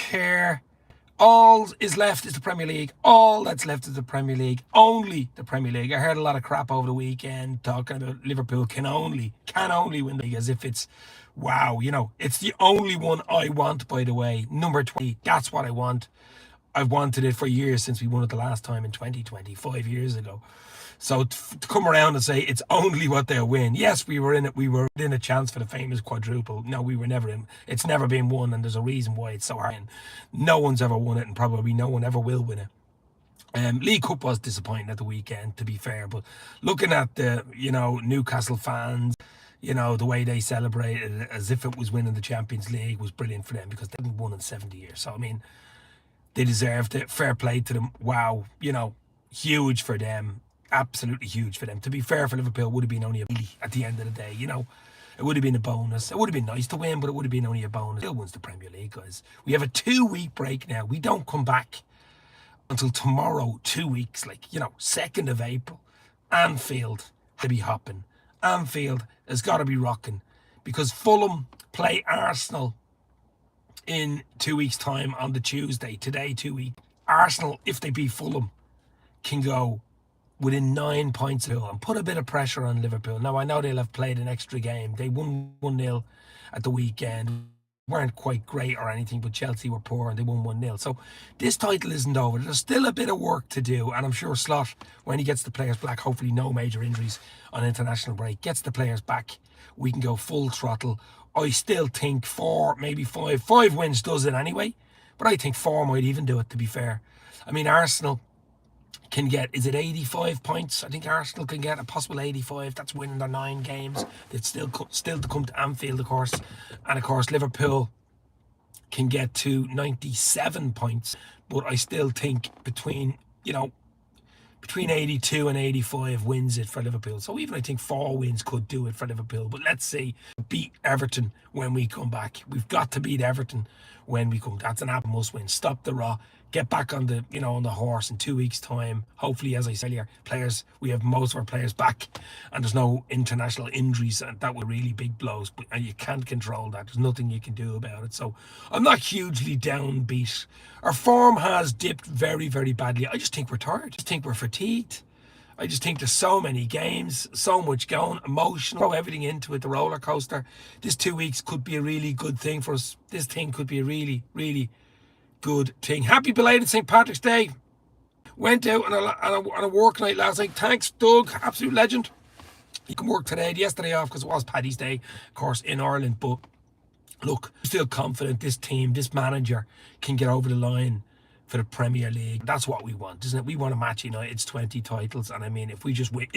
care. All is left is the Premier League. All that's left is the Premier League. Only the Premier League. I heard a lot of crap over the weekend talking about Liverpool can only win the league, as if it's, wow, it's the only one I want, by the way. Number 20, that's what I want. I've wanted it for years, since we won it the last time in 2020, 5 years ago. So to come around and say it's only what they'll win. Yes, we were in it. We were in a chance for the famous quadruple. No, we were never in. It's never been won, and there's a reason why it's so hard. And no one's ever won it, and probably no one ever will win it. League Cup was disappointing at the weekend, to be fair. But looking at the, Newcastle fans, the way they celebrated it as if it was winning the Champions League was brilliant for them, because they hadn't won in 70 years. So, I mean, they deserved it. Fair play to them. Wow, huge for them. Absolutely huge for them. To be fair, for Liverpool, would have been only a really at the end of the day. It would have been a bonus. It would have been nice to win, but it would have been only a bonus. Still wins the Premier League, guys. We have a 2-week break now. We don't come back until tomorrow. 2 weeks, 2nd of April. Anfield to be hopping. Anfield has got to be rocking, because Fulham play Arsenal in 2 weeks' time on the Tuesday. Today, 2 weeks. Arsenal, if they beat Fulham, can go within 9 points and put a bit of pressure on Liverpool. Now, I know they'll have played an extra game. They won 1-0 at the weekend. Weren't quite great or anything, but Chelsea were poor and they won 1-0. So this title isn't over. There's still a bit of work to do, and I'm sure Slot, when he gets the players back, hopefully no major injuries on international break, gets the players back, we can go full throttle. I still think 4, maybe 5. 5 wins does it anyway, but I think 4 might even do it, to be fair. I mean, Arsenal can get, is it 85 points? I think Arsenal can get a possible 85. That's winning their 9 games. It's still to come to Anfield, of course. And of course, Liverpool can get to 97 points. But I still think between 82 and 85 wins it for Liverpool. So even I think 4 wins could do it for Liverpool. But let's see, beat Everton when we come back. We've got to beat Everton when we come. That's an absolute must win. Stop the raw. Get back on the, on the horse in 2 weeks' time. Hopefully, as I said earlier, we have most of our players back, and there's no international injuries, and that were really big blows. But and you can't control that. There's nothing you can do about it. So I'm not hugely downbeat. Our form has dipped very, very badly. I just think we're tired. I just think we're fatigued. I just think there's so many games, so much going, emotional, throw everything into it, the roller coaster. This 2 weeks could be a really good thing for us. This thing could be a really, really good thing. Happy belated St. Patrick's Day. Went out on a work night last night. Thanks, Doug, absolute legend. You can work today, yesterday off, because it was Paddy's Day, of course, in Ireland. But look, I'm still confident this team, this manager, can get over the line for the Premier League. That's what we want, isn't it? We want to match United's 20 titles. And I mean, if we just win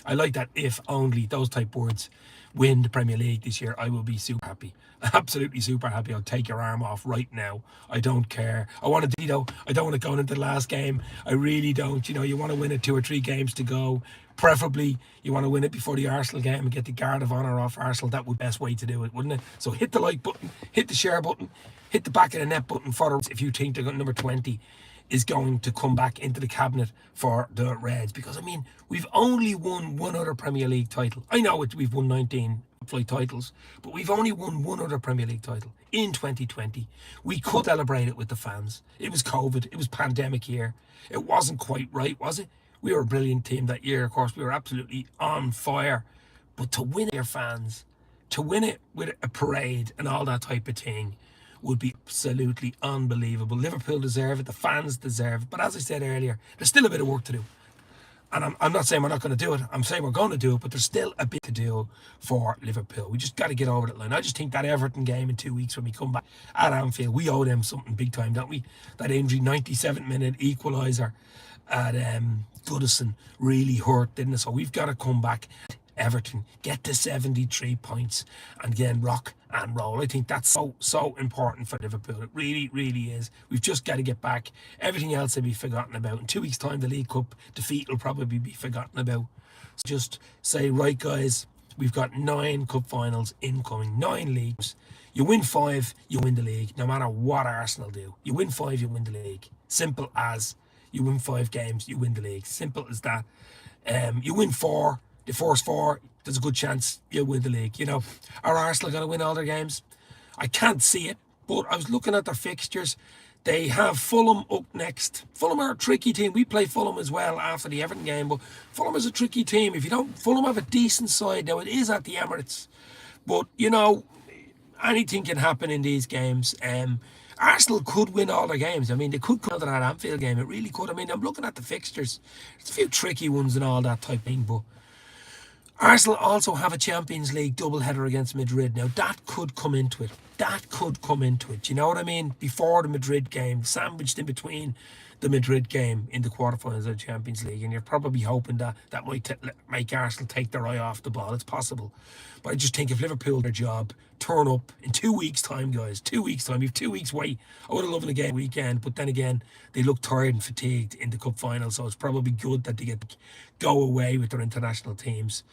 I like that if only, those type words, win the Premier League this year, I will be super happy. Absolutely super happy. I'll take your arm off right now. I don't care. I want to, I don't want to go into the last game. I really don't. You want to win it 2 or 3 games to go. Preferably, you want to win it before the Arsenal game and get the guard of honour off Arsenal. That would be the best way to do it, wouldn't it? So hit the like button, hit the share button, hit the back of the net button for us if you think the number 20 is going to come back into the cabinet for the Reds. Because, I mean, we've only won 1 other Premier League title. I know we've won 19 flight titles, but we've only won 1 other Premier League title in 2020. We could celebrate it with the fans. It was COVID. It was pandemic year. It wasn't quite right, was it? We were a brilliant team that year, of course. We were absolutely on fire. But to win it, your fans, to win it with a parade and all that type of thing, would be absolutely unbelievable. Liverpool deserve it. The fans deserve it. But as I said earlier, there's still a bit of work to do. And I'm not saying we're not going to do it. I'm saying we're going to do it, but there's still a bit to do for Liverpool. We just got to get over that line. I just think that Everton game in 2 weeks when we come back at Anfield, we owe them something big time, don't we? That injury, 97th-minute equaliser at Goodison really hurt, didn't it? So we've got to come back. Everton, get to 73 points and again rock and roll. I think that's so important for Liverpool. It really, really is. We've just got to get back. Everything else will be forgotten about. In 2 weeks' time, the League Cup defeat will probably be forgotten about. So just say, right, guys, we've got 9 cup finals incoming, 9 leagues. You win 5, you win the league, no matter what Arsenal do. You win 5, you win the league. Simple as. You win 5 games, you win the league. Simple as that. You win 4. The first 4, there's a good chance you'll win the league. Are Arsenal going to win all their games? I can't see it, But I was looking at their fixtures. They have Fulham up next. Fulham are a tricky team. We play Fulham as well after the Everton game, but Fulham is a tricky team. If you don't, Fulham have a decent side. Now, it is at the Emirates, but, you know, anything can happen in these games. Arsenal could win all their games. I mean, they could come out of that Anfield game. It really could. I mean, I'm looking at the fixtures. There's a few tricky ones and all that type of thing, but Arsenal also have a Champions League doubleheader against Madrid. Now, that could come into it. That could come into it. You know what I mean? Before the Madrid game, sandwiched in between the Madrid game in the quarterfinals of the Champions League. And you're probably hoping that that might make Arsenal take their eye off the ball. It's possible. But I just think if Liverpool do their job, turn up in 2 weeks' time, guys. 2 weeks' time. You've 2 weeks wait. I would have loved a game weekend. But then again, they look tired and fatigued in the cup final. So it's probably good that they get to go away with their international teams.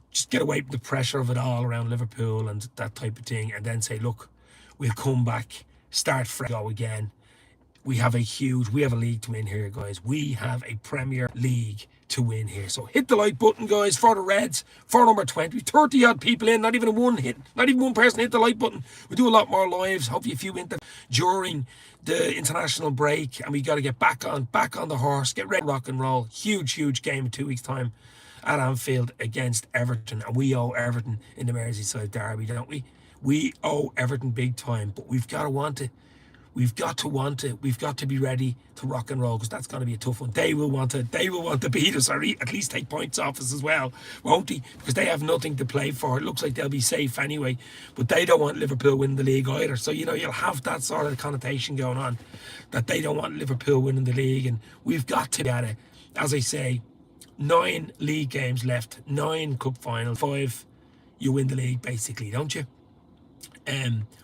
Just get away from the pressure of it all around Liverpool and that type of thing, and then say, look, we'll come back, start fresh, go again. We have a league to win here, guys. We have a Premier League to win here. So hit the like button, guys, for the Reds, for number 20. 30 odd people in, not even one person hit the like button. We do a lot more lives, hopefully a few in during the international break, and we got to get back on the horse, get ready to rock and roll. Huge game in 2 weeks' time at Anfield against Everton, and we owe Everton in the Merseyside derby, don't we? We owe Everton big time, but we've got to want it. We've got to want it. We've got to be ready to rock and roll, because that's going to be a tough one. They will want to beat us, or at least take points off us as well, won't they? Because they have nothing to play for. It looks like they'll be safe anyway, but they don't want Liverpool winning the league either. So, you know, you'll have that sort of connotation going on, that they don't want Liverpool winning the league, and we've got to get it. As I say, 9 league games left, 9 cup finals, 5, you win the league basically, don't you?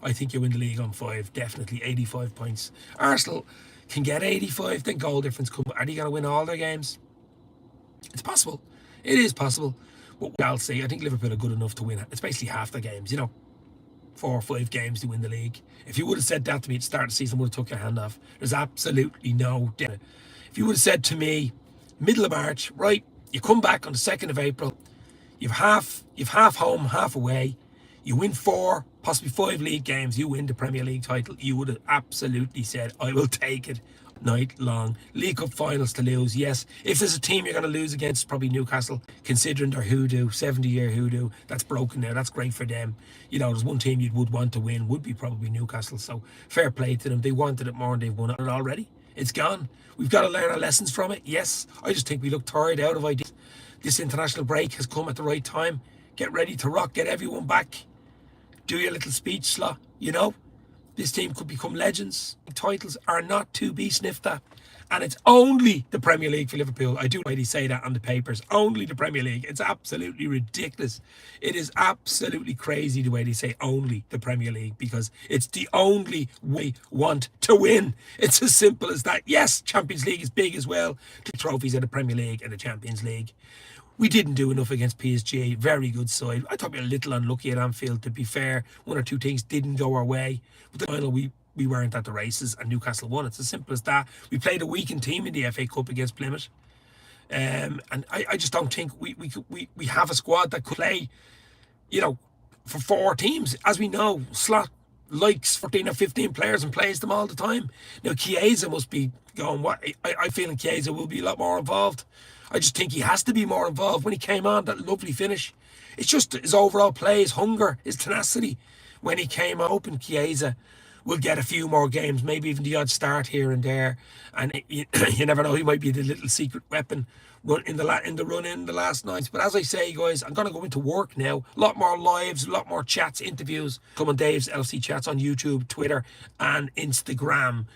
I think you win the league on 5, definitely 85 points. Arsenal can get 85, then goal difference come. Are they going to win all their games? It's possible. It is possible. But I'll say, I think Liverpool are good enough to win. It's basically half their games, you know. 4 or 5 games to win the league. If you would have said that to me at the start of the season, I would have took your hand off. There's absolutely no doubt. If you would have said to me, middle of March, right, you come back on the 2nd of April, you've half home, half away, you win 4, possibly 5 league games, you win the Premier League title, you would have absolutely said, I will take it night long. League Cup finals to lose, yes. If there's a team you're going to lose against, probably Newcastle, considering their hoodoo, 70-year hoodoo, that's broken now, that's great for them. You know, there's one team you would want to win, would be probably Newcastle, so fair play to them. They wanted it more and they've won it already. It's gone. We've got to learn our lessons from it, yes. I just think we look tired out of ideas. This international break has come at the right time. Get ready to rock, get everyone back. Do your little speech slot, you know. This team could become legends. Titles are not to be sniffed at. And it's only the Premier League for Liverpool. I do already say that on the papers. Only the Premier League. It's absolutely ridiculous. It is absolutely crazy the way they say only the Premier League, because it's the only way we want to win. It's as simple as that. Yes, Champions League is big as well. The trophies are the Premier League and the Champions League. We didn't do enough against PSG. Very good side. I thought we were a little unlucky at Anfield, to be fair. 1 or 2 things didn't go our way. But the final, we weren't at the races, and Newcastle won. It's as simple as that. We played a weakened team in the FA Cup against Plymouth. And I just don't think we have a squad that could play, you know, for 4 teams. As we know, Slot likes 14 or 15 players and plays them all the time. Now, Chiesa must be going, what? I feel Chiesa will be a lot more involved. I just think he has to be more involved. When he came on, that lovely finish. It's just his overall play, his hunger, his tenacity. When he came open, Chiesa will get a few more games, maybe even the odd start here and there. And you never know, he might be the little secret weapon in the last nights. But as I say, guys, I'm going to go into work now. A lot more lives, a lot more chats, interviews. Come on Dave's LFC Chats on YouTube, Twitter and Instagram.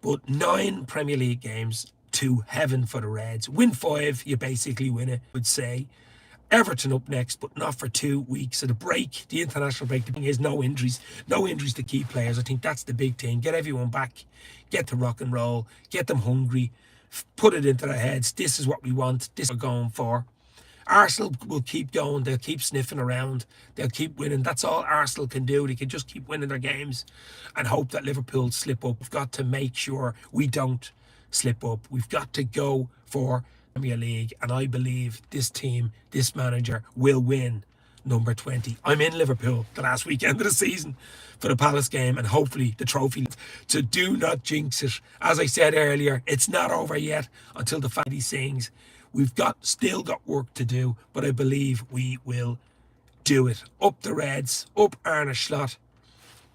But 9 Premier League games to heaven for the Reds. Win 5, you basically win it, I would say. Everton up next, but not for 2 weeks. So the break, the international break, the thing is no injuries to key players. I think that's the big thing. Get everyone back, get to rock and roll, get them hungry, put it into their heads. This is what we want, this is what we're going for. Arsenal will keep going, they'll keep sniffing around, they'll keep winning. That's all Arsenal can do. They can just keep winning their games and hope that Liverpool slip up. We've got to make sure we don't slip up. We've got to go for Premier League, and I believe this team, this manager will win number 20. I'm in Liverpool the last weekend of the season for the Palace game and hopefully the trophy. So do not jinx it. As I said earlier, it's not over yet until the family sings. We've still got work to do, but I believe we will do it. Up the Reds, up Arne Slot,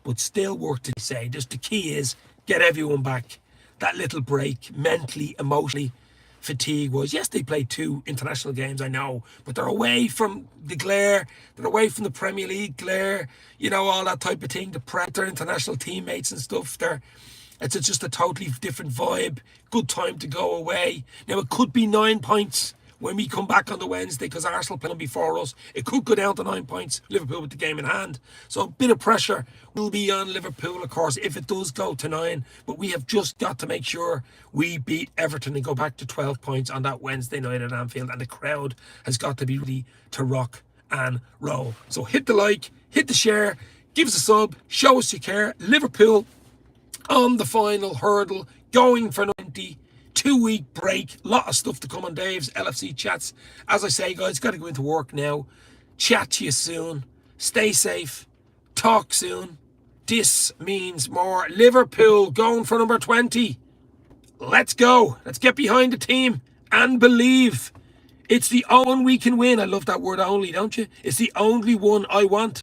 but still work to say. Just the key is get everyone back. That little break, mentally, emotionally, fatigue was. Yes, they played 2 international games, I know, but they're away from the glare, they're away from the Premier League glare, you know, all that type of thing, the prep, their international teammates and stuff. It's just a totally different vibe. Good time to go away. Now, it could be 9 points when we come back on the Wednesday because Arsenal playing before us. It could go down to 9 points, Liverpool with the game in hand. So a bit of pressure will be on Liverpool, of course, if it does go to 9. But we have just got to make sure we beat Everton and go back to 12 points on that Wednesday night at Anfield. And the crowd has got to be ready to rock and roll. So hit the like, hit the share, give us a sub, show us you care. Liverpool on the final hurdle, going for 90. 2-week break, lot of stuff to come on Dave's LFC chats. As I say, guys, got to go into work now. Chat to you soon. Stay safe. Talk soon. This means more. Liverpool going for number 20. Let's go. Let's get behind the team and believe. It's the only one we can win. I love that word only, don't you? It's the only one I want.